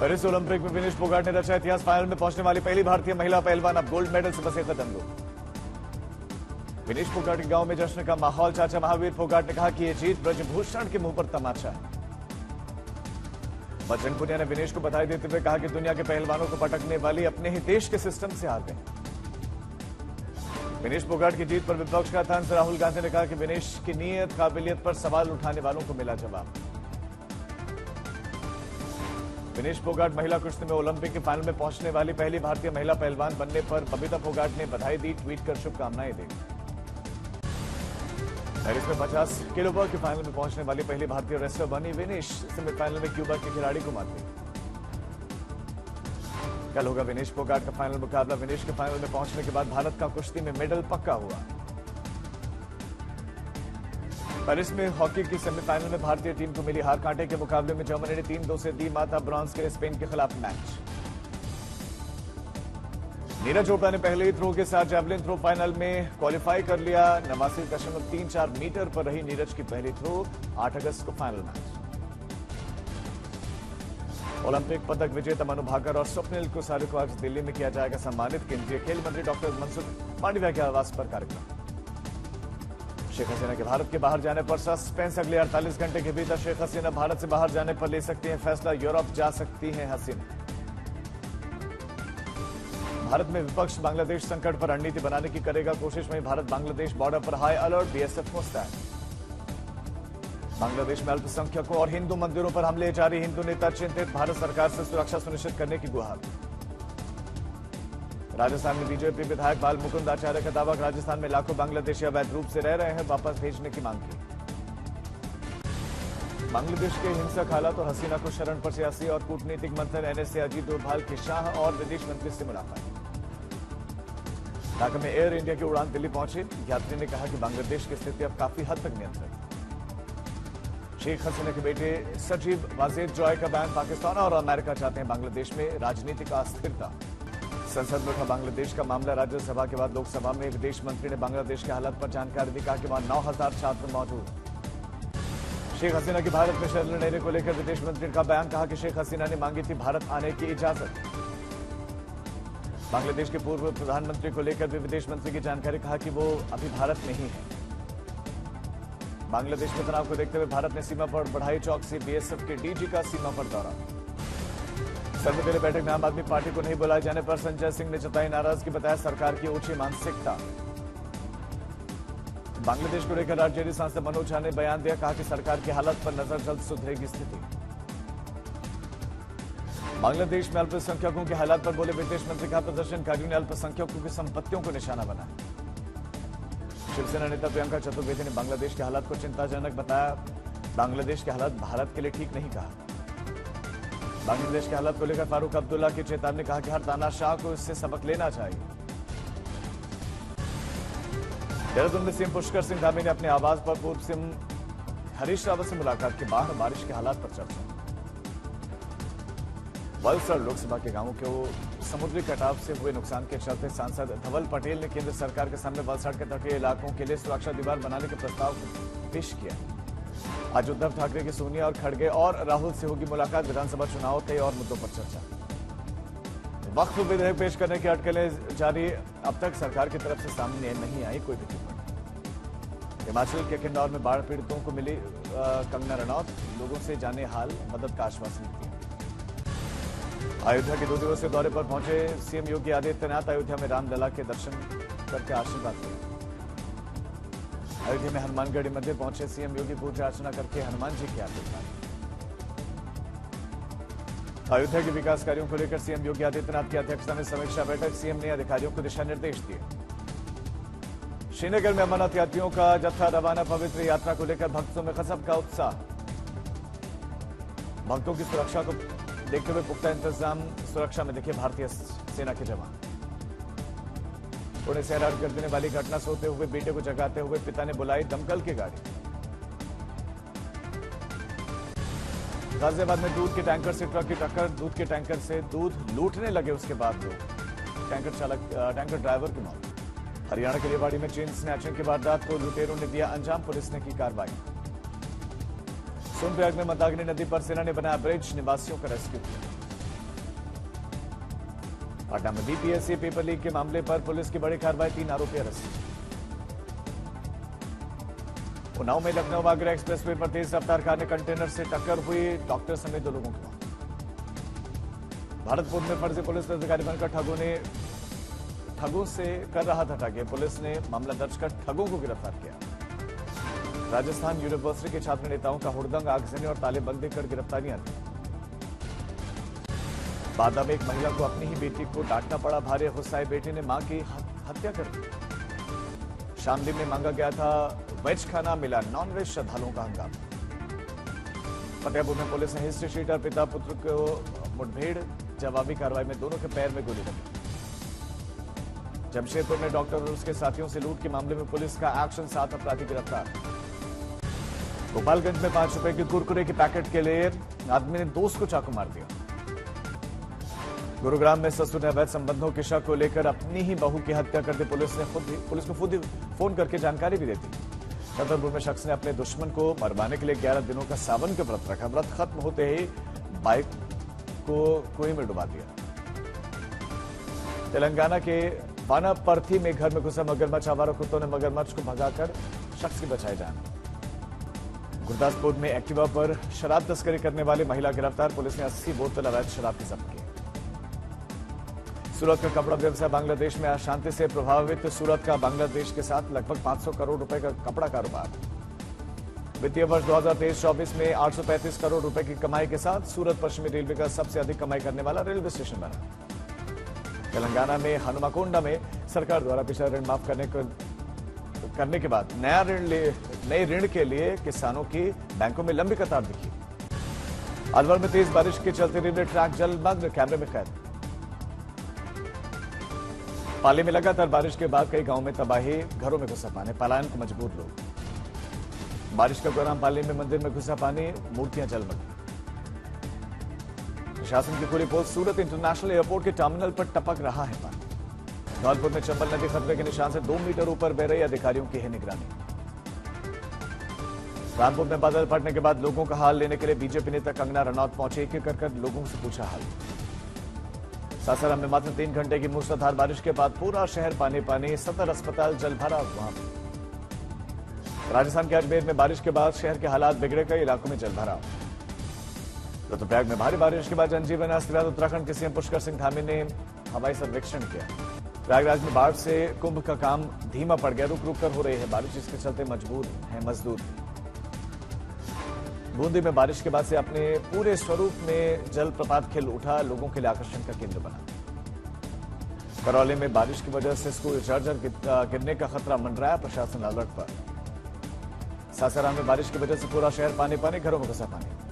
Paris Olympic में विनेश फोगाट ने रचा इतिहास। फाइनल में पहुंचने वाली पहली भारतीय महिला पहलवान अब गोल्ड मेडल से बसे कदम लो। विनेश फोगाट के गांव में जश्न का माहौल। चाचा महावीर फोगाट ने कहा कि यह जीत ब्रजभूषण के मुंह पर तमाचा है। बजरंग पुनिया ने विनेश को बधाई देते हुए कहा कि दुनिया के पहलवानों को पटकने वाली अपने ही देश के सिस्टम से हार गए। विनेश फोगाट की जीत पर विपक्ष का तंज। राहुल गांधी ने कहा कि विनेश की नीयत काबिलियत पर सवाल उठाने वालों को मिला जवाब। विनेश फोगाट महिला कुश्ती में ओलंपिक के फाइनल में पहुंचने वाली पहली भारतीय महिला पहलवान बनने पर बबीता फोगाट ने बधाई दी। ट्वीट कर शुभकामनाएं दी। पेरिस में 50 किलो वर्ग के फाइनल में पहुंचने वाली पहली भारतीय रेसलर बनी विनेश। सेमीफाइनल में क्यूबा के खिलाड़ी को मात दी। कल होगा विनेश फोगाट का फाइनल मुकाबला। विनेश के फाइनल में पहुंचने के बाद भारत का कुश्ती में मेडल पक्का हुआ। पेरिस में हॉकी की सेमीफाइनल में भारतीय टीम को मिली हार। कांटे के मुकाबले में जर्मनी ने 3-2 से दी मात। ब्रॉन्ज के लिए स्पेन के खिलाफ मैच। नीरज चोपड़ा ने पहले ही थ्रो के साथ जैवलिन थ्रो फाइनल में क्वालिफाई कर लिया। 89.34 मीटर पर रही नीरज की पहली थ्रो। 8 अगस्त को फाइनल मैच। ओलंपिक पदक विजेता मनु भाकर और स्वप्निल कुसारी को आज दिल्ली में किया जाएगा सम्मानित। केंद्रीय खेल मंत्री डॉक्टर मनसुख मांडविया के आवास पर कार्यक्रम। शेख हसीना के भारत के बाहर जाने पर सस्पेंस। अगले 48 घंटे के भीतर शेख हसीना भारत से बाहर जाने पर ले सकती हैं फैसला। यूरोप जा सकती हैं हसीना। भारत में विपक्ष बांग्लादेश संकट पर रणनीति बनाने की करेगा कोशिश। में भारत बांग्लादेश बॉर्डर पर हाई अलर्ट। बीएसएफ मुस्तैद। बांग्लादेश में अल्पसंख्यकों और हिंदू मंदिरों पर हमले जारी। हिंदू नेता चिंतित। भारत सरकार से सुरक्षा सुनिश्चित करने की गुहार। राजस्थान में बीजेपी विधायक बाल मुकुंद आचार्य का दावा। राजस्थान में लाखों बांग्लादेशी अवैध रूप से रह रहे हैं। वापस भेजने की मांग की। बांग्लादेश के हिंसक हालात और हसीना को शरण पर सियासी और कूटनीतिक मंथन। एनएसए अजीत डोभाल के शाह और विदेश मंत्री से मुलाकात। ढाका में एयर इंडिया की उड़ान दिल्ली पहुंची। यात्री ने कहा कि बांग्लादेश की स्थिति अब काफी हद तक नियंत्रित। शेख हसीना के बेटे सजीब वाजेद जॉय का बयान। पाकिस्तान और अमेरिका चाहते हैं बांग्लादेश में राजनीतिक अस्थिरता। संसद में उठा बांग्लादेश का मामला। राज्यसभा के बाद लोकसभा में विदेश मंत्री ने बांग्लादेश के हालात पर जानकारी दी। कहा कि वहां 9000 छात्र मौजूद। शेख हसीना की भारत में शरण लेने को लेकर विदेश मंत्री का बयान। कहा कि शेख हसीना ने मांगी थी भारत आने की इजाजत। बांग्लादेश के पूर्व प्रधानमंत्री को लेकर भी विदेश मंत्री की जानकारी। कहा कि वो अभी भारत में ही है। बांग्लादेश में तनाव को देखते हुए भारत ने सीमा पर बढ़ाई चौकसी। बीएसएफ के डीजी का सीमा पर दौरा। सर्वदलीय बैठक में आम आदमी पार्टी को नहीं बुलाए जाने पर संजय सिंह ने जताई नाराजगी। बताया सरकार की ऊंची मानसिकता। बांग्लादेश को लेकर आरजेडी सांसद मनोज झा ने बयान दिया। कहा कि सरकार की हालत पर नजर, जल्द सुधरेगी स्थिति। बांग्लादेश में अल्पसंख्यकों के हालात पर बोले विदेश मंत्री। कहा प्रदर्शनकारियों ने अल्पसंख्यकों की संपत्तियों को निशाना बनाया। शिवसेना नेता प्रियंका चतुर्वेदी ने बांग्लादेश के हालात को चिंताजनक बताया। बांग्लादेश के हालात भारत के लिए ठीक नहीं कहा। बांग्लादेश के हालात को लेकर फारूक अब्दुल्ला की चेतावनी। कहा कि हर तानाशाह को इससे सबक लेना चाहिए। देहरादून में सीएम पुष्कर सिंह धामी ने अपने आवास पर पूर्व सीएम हरीश रावत से मुलाकात की। बाढ़ बारिश के हालात पर चर्चा। वलसाड़ लोकसभा के गांवों को समुद्री कटाव से हुए नुकसान के चलते सांसद धवल पटेल ने केंद्र सरकार के सामने वलसाड़ के तटीय इलाकों के लिए सुरक्षा दीवार बनाने के प्रस्ताव पेश किया। आज उद्धव ठाकरे की सोनिया और खड़गे और राहुल से होगी मुलाकात। विधानसभा चुनाव कई और मुद्दों पर चर्चा। वक्फ विधेयक पेश करने की अटकलें जारी। अब तक सरकार की तरफ से सामने नहीं आई कोई भी टिप्पणी। हिमाचल के किन्नौर में बाढ़ पीड़ितों को मिली कंगना रनौत। लोगों से जाने हाल, मदद का आश्वासन दिया। अयोध्या के 2 दिवसीय दौरे पर पहुंचे सीएम योगी आदित्यनाथ। अयोध्या में रामलला के दर्शन करके आशीर्वाद दिया। अयोध्या में हनुमानगढ़ी मंदिर पहुंचे सीएम योगी। पूजा अर्चना करके हनुमान जी की आशीर्वाद। अयोध्या के विकास कार्यों को लेकर सीएम योगी आदित्यनाथ की अध्यक्षता में समीक्षा बैठक। सीएम ने अधिकारियों को दिशा निर्देश दिए। श्रीनगर में अमरनाथ यात्रियों का जत्था रवाना। पवित्र यात्रा को लेकर भक्तों में गजब का उत्साह। भक्तों की सुरक्षा को देखते हुए पुख्ता इंतजाम। सुरक्षा में दिखे भारतीय सेना के जवान। पुणे से हैरान कर देने वाली घटना। सोते हुए बेटे को जगाते हुए पिता ने बुलाई दमकल की गाड़ी। गाजियाबाद में दूध के टैंकर से ट्रक की टक्कर। दूध के टैंकर से दूध लूटने लगे उसके बाद लोग। टैंकर ड्राइवर की मौत। हरियाणा के रेवाड़ी में चेन स्नैचिंग की वारदात को लुटेरों ने दिया अंजाम। पुलिस ने की कार्रवाई। सोनप्रयाग में मंदाकिनी नदी पर सेना ने बनाया ब्रिज। निवासियों का रेस्क्यू किया। पटना में बीपीएससी पेपर लीक के मामले पर पुलिस की बड़ी कार्रवाई, 3 आरोपी अरेस्ट। उन्नाव में लखनऊ आगरा एक्सप्रेसवे पर तेज रफ्तार कार ने कंटेनर से टक्कर हुई, डॉक्टर समेत 2 लोगों की मौत। भारतपुर में फर्जी पुलिस अधिकारी बनकर ठगों से कर रहा था ठगी, पुलिस ने मामला दर्ज कर ठगों को गिरफ्तार किया। राजस्थान यूनिवर्सिटी के छात्र नेताओं का हुड़दंग, आगजनी और तालेबंदी कर गिरफ्तारियां दी। बादा में एक महिला को अपनी ही बेटी को डांटना पड़ा, भारी गुस्साए बेटी ने मां की हत्या कर दी। शामली में मांगा गया था वेज खाना, मिला नॉनवेज, श्रद्धालुओं का हंगामा। फतेहपुर में पुलिस ने हिस्ट्री शीटर पिता पुत्र को मुठभेड़, जवाबी कार्रवाई में दोनों के पैर में गोली लगी। जमशेदपुर में डॉक्टर और उसके साथियों से लूट के मामले में पुलिस का एक्शन, 7 अपराधी गिरफ्तार। गोपालगंज में 5 रुपए के कुरकुरे के पैकेट के लिए आदमी ने दोस्त को चाकू मार दिया। गुरुग्राम में ससुर ने अवैध संबंधों के शक को लेकर अपनी ही बहू की हत्या कर दी, पुलिस को खुद ही फोन करके जानकारी भी देती। छतरपुर में शख्स ने अपने दुश्मन को मरवाने के लिए 11 दिनों का सावन का व्रत रखा, व्रत खत्म होते ही बाइक को कुएं में डुबा दिया। तेलंगाना के वानापर्थी में घर में घुसा मगरमच्छ, आवारा कुत्तों ने मगरमच्छ को भगाकर शख्स की बचाई जान। गुरदासपुर में एक्टिवा पर शराब तस्करी करने वाली महिला गिरफ्तार, पुलिस ने 80 बोतल अवैध शराब की जब्त की। सूरत का कपड़ा व्यवसाय बांग्लादेश में अशांति से प्रभावित, सूरत का बांग्लादेश के साथ लगभग 500 करोड़ रुपए का कपड़ा कारोबार। वित्तीय वर्ष 2023-24 में 835 करोड़ रुपए की कमाई के साथ सूरत पश्चिमी रेलवे का सबसे अधिक कमाई करने वाला रेलवे स्टेशन बना। तेलंगाना में हनुमाकोंडा में सरकार द्वारा पिछला ऋण माफ करने के बाद नए ऋण के लिए किसानों की बैंकों में लंबी कतार दिखी। अलवर में तेज बारिश के चलते रेलवे ट्रैक जलमग्न, कैमरे में कैद। पाली में लगातार बारिश के बाद कई गांवों में तबाही, घरों में घुसा पानी, पलायन को मजबूर लोग। बारिश के दौरान पाली में मंदिर में घुसा पानी, मूर्तियां जलमग्न। प्रशासन की खुली पोस्ट, सूरत इंटरनेशनल एयरपोर्ट के टर्मिनल पर टपक रहा है पानी। धौलपुर में चंबल नदी खतरे के निशान से 2 मीटर ऊपर बह रही, अधिकारियों की है निगरानी। रामपुर में बादल फटने के बाद लोगों का हाल लेने के लिए बीजेपी नेता कंगना रनौत पहुंचे, एक एक कर लोगों से पूछा हाल। सासाराम में मात्र 3 घंटे की मूसलाधार बारिश के बाद पूरा शहर पानी पानी, 70 अस्पताल जलभरा। वहां राजस्थान के अजमेर में बारिश के बाद शहर के हालात बिगड़े, कई इलाकों में जलभराव। रुद्रप्रयाग में भारी बारिश के बाद जनजीवन अस्त व्यस्त, उत्तराखंड के सीएम पुष्कर सिंह धामी ने हवाई सर्वेक्षण किया। प्रयागराज में बाढ़ से कुंभ का काम धीमा पड़ गया, रुक रुक कर हो रही है बारिश, इसके चलते मजबूर हैं मजदूर। बूंदी में बारिश के बाद से अपने पूरे स्वरूप में जलप्रपात खिल उठा, लोगों के लिए आकर्षण का केंद्र बना। करौली में बारिश की वजह से स्कूल जर्जर गिरने का खतरा मंडराया, प्रशासन अलर्ट पर। सासाराम में बारिश की वजह से पूरा शहर पानी पानी, घरों में घुसा पानी।